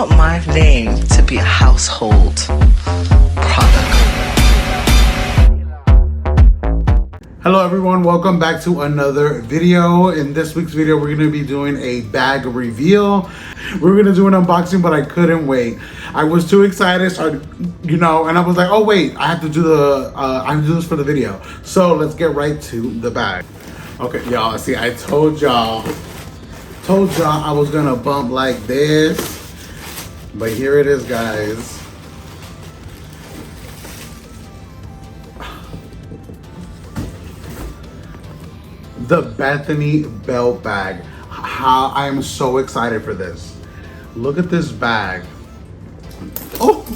want my name to be a household product. Hello everyone, welcome back to another video. In this week's video, we're going to be doing a bag reveal. We're going to do an unboxing, but I couldn't wait. I was too excited, so and I was like, oh wait, I have to do this for the video. So let's get right to the bag. Okay, y'all, see, I told y'all I was gonna bump like this, but here it is, guys. The Bethany Belt Bag. How I am so excited for this. Look at this bag. Oh,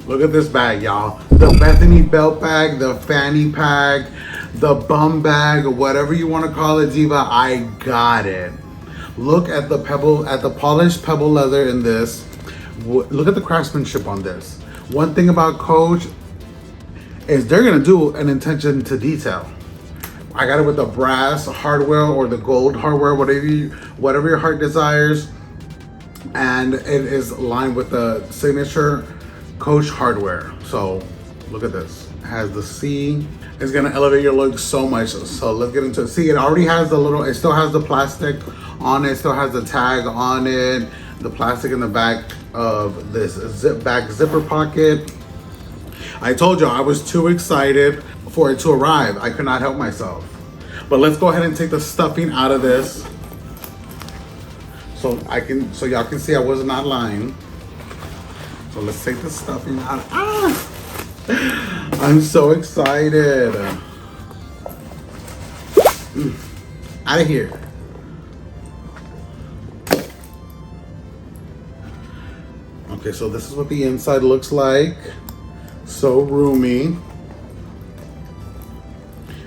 look at this bag, y'all. The Bethany Belt Bag, the fanny pack, the bum bag, whatever you want to call it, Diva, I got it. Look at the pebble, at the polished pebble leather in this. Look at the craftsmanship on this. One thing about Coach is they're gonna do an attention to detail. I got it with the brass hardware or the gold hardware, whatever your heart desires. And it is lined with the signature Coach hardware. So look at this. It has the C. It's gonna elevate your look so much. So let's get into it. See, it already has it still has the plastic on it, still has the tag on it, the plastic in the back of this zipper pocket. I told you I was too excited for it to arrive. I could not help myself. But let's go ahead and take the stuffing out of this. So y'all can see I was not lying. So let's take the stuffing out. I'm so excited. Out of here. Okay, so this is what the inside looks like. So roomy.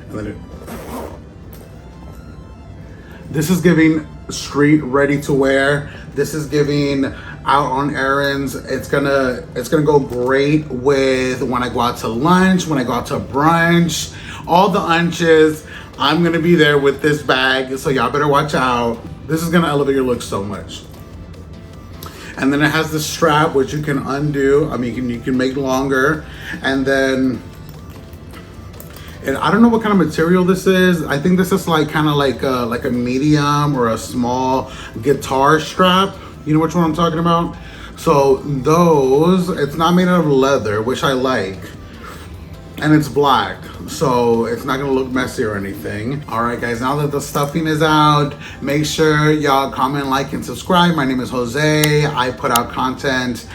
And then this is giving street ready to wear. This is giving out on errands. It's gonna go great with when I go out to lunch, when I go out to brunch, all the unches. I'm gonna be there with this bag, so y'all better watch out. This is gonna elevate your look so much. And then it has the strap, which you can undo. I mean, you can make longer. And then, I don't know what kind of material this is. I think this is like kind of like a medium or a small guitar strap. You know which one I'm talking about? So those, it's not made out of leather, which I like. And it's black, so it's not gonna look messy or anything. All right, guys, now that the stuffing is out, make sure y'all comment, like, and subscribe. My name is Jose. I put out content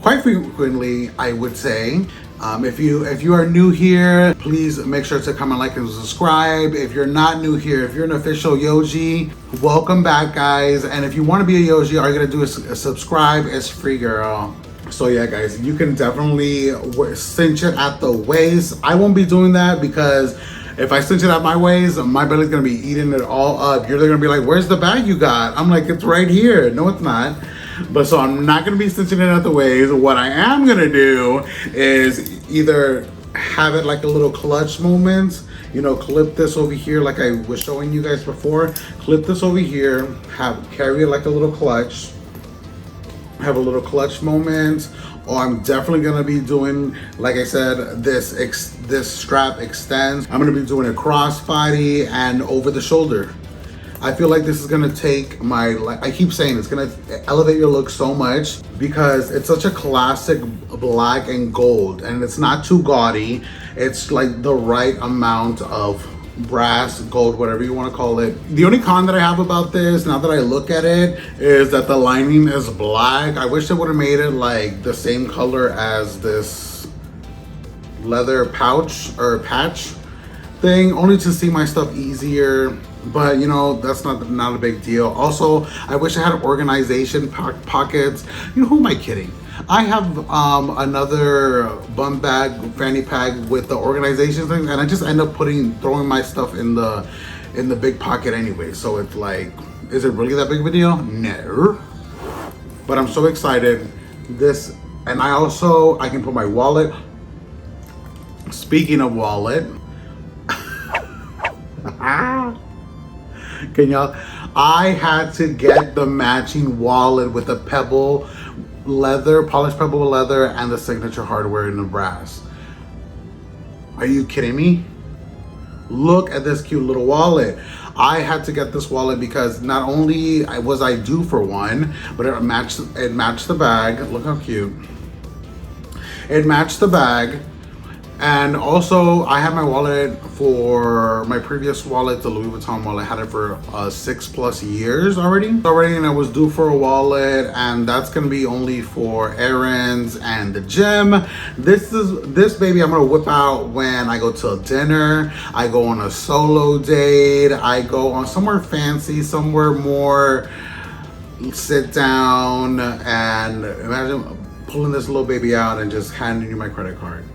quite frequently, I would say. If you are new here, please make sure to comment, like, and subscribe. If you're not new here, if you're an official YoJi, welcome back, guys. And if you want to be a YoJi, all you gotta do is subscribe. It's free, girl. So yeah, guys, you can definitely cinch it at the waist. I won't be doing that because if I cinch it at my waist, my belly's gonna be eating it all up. You're gonna be like, where's the bag you got? I'm like, it's right here. No, it's not. But so I'm not gonna be cinching it at the waist. What I am gonna do is either have it like a little clutch moment, clip this over here like I was showing you guys before. Clip this over here, carry it like a little clutch. Have a little clutch moment, or I'm definitely gonna be doing, like I said, this strap extends. I'm gonna be doing a crossbody and over the shoulder. I feel like this is gonna take I keep saying it's gonna elevate your look so much because it's such a classic black and gold, and it's not too gaudy. It's like the right amount of brass, gold, whatever you want to call it. The only con that I have about this, now that I look at it, is that the lining is black. I wish they would have made it like the same color as this leather pouch or patch thing, only to see my stuff easier. But that's not a big deal. Also, I wish I had organization pockets. Who am I kidding? I have another bum bag, fanny pack with the organization thing, and I just end up throwing my stuff in the big pocket anyway. So it's like, is it really that big of a deal? No. But I'm so excited. And I can put my wallet. Speaking of wallet, can y'all? I had to get the matching wallet with the pebble leather, polished pebble leather, and the signature hardware in the brass. Are you kidding me? Look at this cute little wallet. I had to get this wallet because not only was I due for one, but it matched the bag. Look how cute. It matched the bag. And also, I had my wallet for my previous wallet, the Louis Vuitton wallet. I had it for 6+ years already, and I was due for a wallet, and that's gonna be only for errands and the gym. This baby I'm gonna whip out when I go to a dinner, I go on a solo date, I go on somewhere fancy, somewhere more sit down, and imagine pulling this little baby out and just handing you my credit card.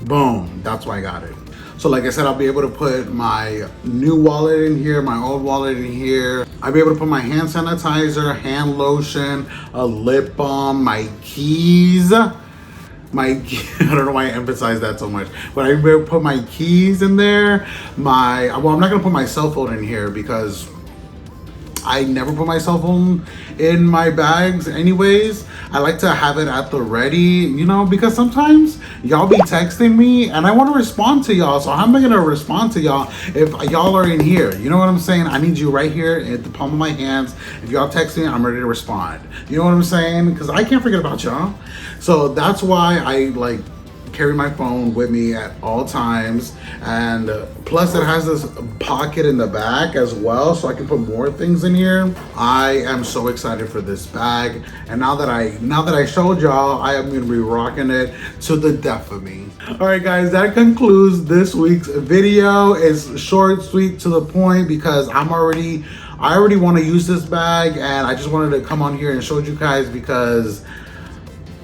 Boom, that's why I got it. So like I said, I'll be able to put my new wallet in here, my old wallet in here. I'll be able to put my hand sanitizer, hand lotion, a lip balm, my keys. I don't know why I emphasize that so much, but I'll be able to put my keys in there. Well, I'm not gonna put my cell phone in here because I never put my cell phone in my bags anyways. I like to have it at the ready, you know, because sometimes y'all be texting me and I want to respond to y'all. So how am I going to respond to y'all if y'all are in here? You know what I'm saying? I need you right here at the palm of my hands. If y'all text me, I'm ready to respond. You know what I'm saying? Because I can't forget about y'all. So that's why I like carry my phone with me at all times, and plus it has this pocket in the back as well, so I can put more things in here. I am so excited for this bag, and now that I showed y'all, I am gonna be rocking it to the death of me. All right guys, that concludes this week's video. It's short, sweet, to the point, because I already want to use this bag, and I just wanted to come on here and show you guys because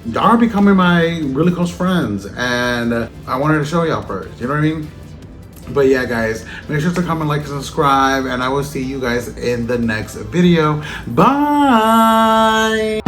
y'all are becoming my really close friends, and I wanted to show y'all first, you know what I mean? But yeah guys, make sure to comment, like, and subscribe, and I will see you guys in the next video. Bye.